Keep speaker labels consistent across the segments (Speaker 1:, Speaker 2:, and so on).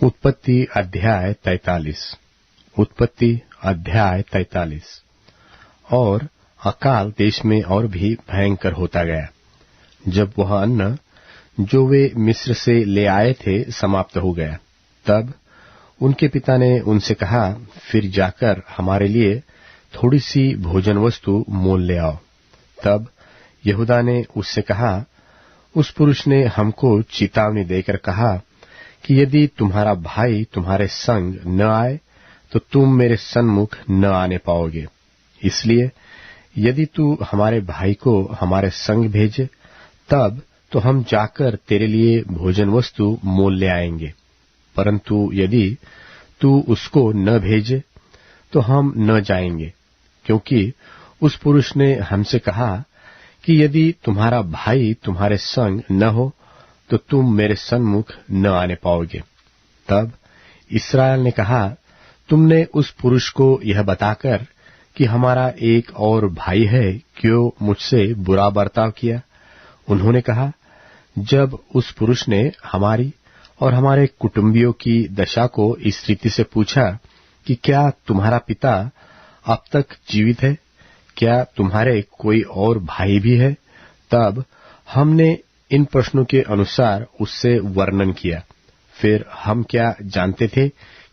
Speaker 1: उत्पत्ति अध्याय 43। उत्पत्ति अध्याय 43। और अकाल देश में और भी भयंकर होता गया, जब वह अन्न जो वे मिस्र से ले आए थे समाप्त हो गया। तब उनके पिता ने उनसे कहा, फिर जाकर हमारे लिए थोड़ी सी भोजन वस्तु मोल ले आओ। तब यहूदा ने उससे कहा, उस पुरुष ने हमको चेतावनी देकर कहा कि यदि तुम्हारा भाई तुम्हारे संग न आए तो तुम मेरे सन्मुख न आने पाओगे। इसलिए यदि तू हमारे भाई को हमारे संग भेजे, तब तो हम जाकर तेरे लिए भोजन वस्तु मोल ले आएंगे। परंतु यदि तू उसको न भेजे तो हम न जाएंगे, क्योंकि उस पुरुष ने हमसे कहा कि यदि तुम्हारा भाई तुम्हारे संग न हो तो तुम मेरे सन्मुख न आने पाओगे। तब इस्राएल ने कहा, तुमने उस पुरुष को यह बताकर कि हमारा एक और भाई है, क्यों मुझसे बुरा बर्ताव किया? उन्होंने कहा, जब उस पुरुष ने हमारी और हमारे कुटुंबियों की दशा को इस रीति से पूछा कि क्या तुम्हारा पिता अब तक जीवित है? क्या तुम्हारे कोई और भाई भी है? तब हमने इन प्रश्नों के अनुसार उससे वर्णन किया। फिर हम क्या जानते थे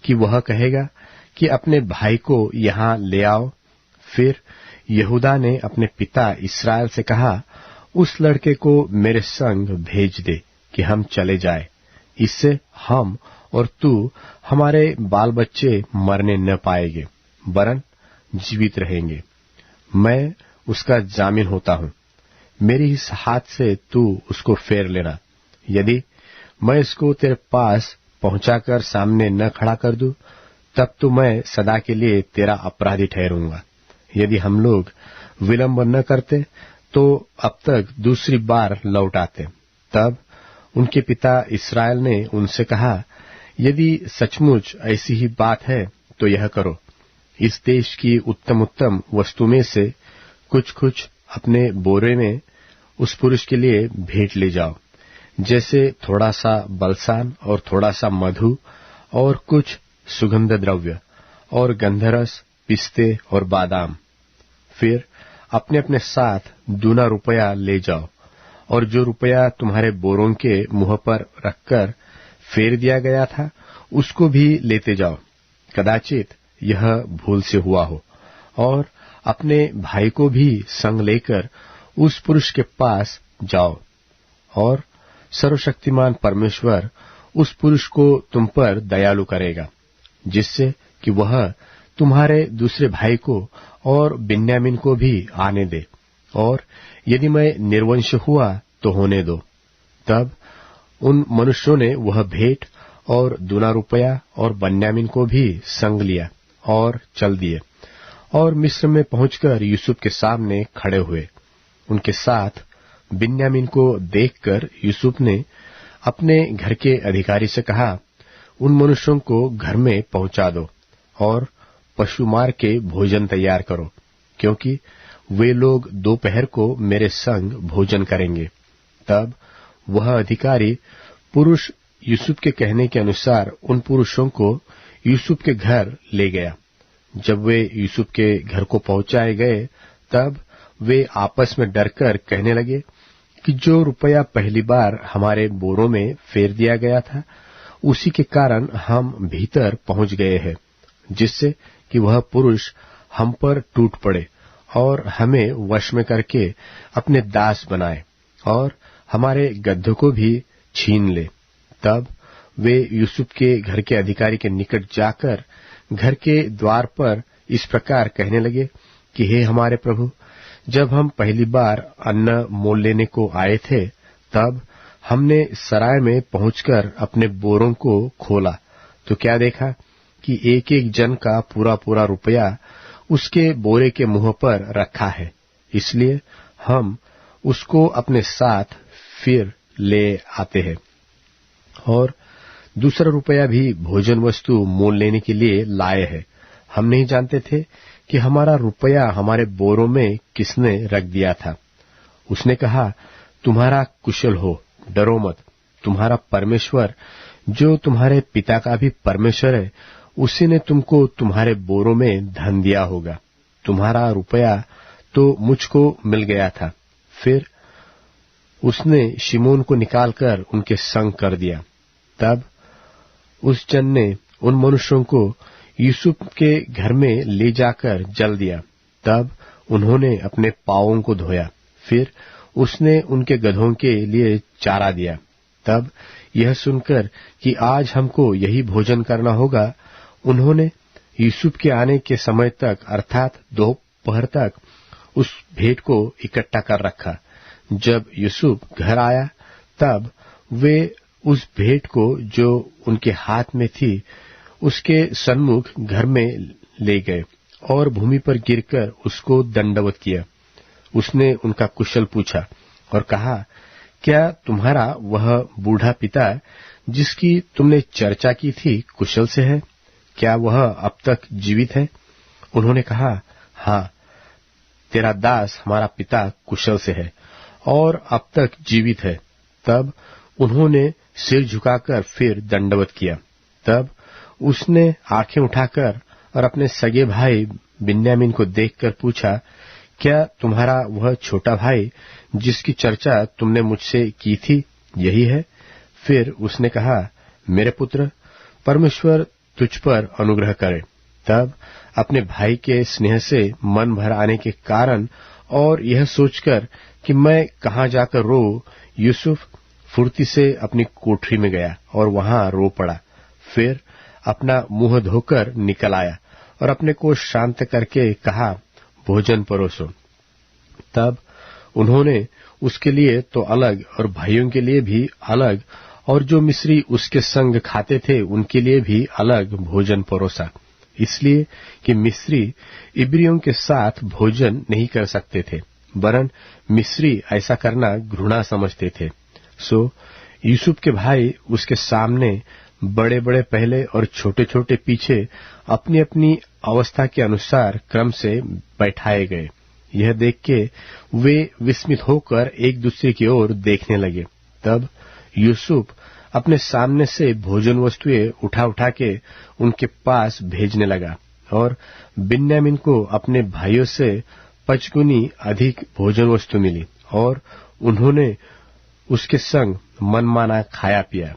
Speaker 1: कि वह कहेगा कि अपने भाई को यहाँ ले आओ। फिर यहूदा ने अपने पिता इस्राएल से कहा, उस लड़के को मेरे संग भेज दे कि हम चले जाए। इससे हम और तू हमारे बाल बच्चे मरने न पाएंगे, वरन जीवित रहेंगे। मैं उसका जामिन होता हूँ। मेरी इस हाथ से तू उसको फेर लेना। यदि मैं इसको तेरे पास पहुंचाकर सामने न खड़ा कर दूं, तब तो मैं सदा के लिए तेरा अपराधी ठहरूंगा। यदि हम लोग विलंब न करते तो अब तक दूसरी बार लौट आते। तब उनके पिता इस्राएल ने उनसे कहा, यदि सचमुच ऐसी ही बात है तो यह करो, इस देश की उत्तम उत्तम वस्तु में से कुछ कुछ अपने बोरे में उस पुरुष के लिए भेंट ले जाओ, जैसे थोड़ा सा बलसान और थोड़ा सा मधु और कुछ सुगंध द्रव्य और गंधरस, पिस्ते और बादाम। फिर अपने अपने साथ दूना रुपया ले जाओ, और जो रुपया तुम्हारे बोरों के मुंह पर रखकर फेर दिया गया था उसको भी लेते जाओ। कदाचित यह भूल से हुआ हो। और अपने भाई को भी संग लेकर उस पुरुष के पास जाओ, और सर्वशक्तिमान परमेश्वर उस पुरुष को तुम पर दयालु करेगा, जिससे कि वह तुम्हारे दूसरे भाई को और बिन्यामीन को भी आने दे। और यदि मैं निर्वंश हुआ तो होने दो। तब उन मनुष्यों ने वह भेंट और दूना रुपया और बिन्यामीन को भी संग लिया और चल दिए, और मिस्र में पहुंचकर यूसुफ के सामने खड़े हुए। उनके साथ बिन्यामीन को देखकर यूसुफ ने अपने घर के अधिकारी से कहा, उन मनुष्यों को घर में पहुंचा दो और पशु मार के भोजन तैयार करो, क्योंकि वे लोग दोपहर को मेरे संग भोजन करेंगे। तब वह अधिकारी पुरुष यूसुफ के कहने के अनुसार उन पुरुषों को यूसुफ के घर ले गया। जब वे यूसुफ के घर को पहुंचाए गए, तब वे आपस में डरकर कहने लगे कि जो रुपया पहली बार हमारे बोरों में फेर दिया गया था, उसी के कारण हम भीतर पहुंच गए हैं, जिससे कि वह पुरुष हम पर टूट पड़े और हमें वश में करके अपने दास बनाए और हमारे गड्ढों को भी छीन ले। तब वे यूसुफ के घर के अधिकारी के निकट जाकर घर के द्वार पर इस प्रकार कहने लगे कि हे हमारे प्रभु, जब हम पहली बार अन्न मोल लेने को आए थे, तब हमने सराय में पहुंचकर अपने बोरों को खोला, तो क्या देखा कि एक एक जन का पूरा पूरा रुपया उसके बोरे के मुंह पर रखा है। इसलिए हम उसको अपने साथ फिर ले आते हैं। और दूसरा रुपया भी भोजन वस्तु मोल लेने के लिए लाए हैं। हम नहीं जानते थे कि हमारा रुपया हमारे बोरों में किसने रख दिया था। उसने कहा, तुम्हारा कुशल हो, डरो मत। तुम्हारा परमेश्वर जो तुम्हारे पिता का भी परमेश्वर है, उसी ने तुमको तुम्हारे बोरों में धन दिया होगा। तुम्हारा रुपया तो मुझको मिल गया था। फिर उसने शिमोन को निकालकर उनके संग कर दिया। तब उस जन ने उन मनुष्यों को यूसुफ के घर में ले जाकर जल दिया। तब उन्होंने अपने पांवों को धोया। फिर उसने उनके गधों के लिए चारा दिया। तब यह सुनकर कि आज हमको यही भोजन करना होगा, उन्होंने यूसुफ के आने के समय तक अर्थात दोपहर तक उस भेंट को इकट्ठा कर रखा। जब यूसुफ घर आया तब वे उस भेंट को जो उनके हाथ में थी उसके सन्मुख घर में ले गए और भूमि पर गिरकर उसको दंडवत किया। उसने उनका कुशल पूछा और कहा, क्या तुम्हारा वह बूढ़ा पिता जिसकी तुमने चर्चा की थी कुशल से है? क्या वह अब तक जीवित है? उन्होंने कहा, हाँ, तेरा दास हमारा पिता कुशल से है और अब तक जीवित है। तब उन्होंने सिर झुकाकर फिर दंडवत किया। तब उसने आंखें उठाकर और अपने सगे भाई बिन्यामीन को देखकर पूछा, क्या तुम्हारा वह छोटा भाई जिसकी चर्चा तुमने मुझसे की थी यही है? फिर उसने कहा, मेरे पुत्र, परमेश्वर तुझ पर अनुग्रह करे। तब अपने भाई के स्नेह से मन भर आने के कारण और यह सोचकर कि मैं कहाँ जाकर रो, यूसुफ फुर्ती से अपनी कोठरी में गया और वहां रो पड़ा। फिर अपना मुंह धोकर निकल आया और अपने को शांत करके कहा, भोजन परोसो। तब उन्होंने उसके लिए तो अलग और भाइयों के लिए भी अलग और जो मिस्री उसके संग खाते थे उनके लिए भी अलग भोजन परोसा, इसलिए कि मिस्री इब्रियों के साथ भोजन नहीं कर सकते थे, वरन मिस्री ऐसा करना घृणा समझते थे। सो यूसुफ के भाई उसके सामने बड़े बड़े पहले और छोटे छोटे पीछे अपनी अपनी अवस्था के अनुसार क्रम से बैठाए गए। यह देख के वे विस्मित होकर एक दूसरे की ओर देखने लगे। तब यूसुफ अपने सामने से भोजन वस्तुएं उठा उठा के उनके पास भेजने लगा और बिन्यामीन को अपने भाइयों से 5 गुनी अधिक भोजन वस्तु मिली और उन्होंने उसके संग मनमाना खाया पिया।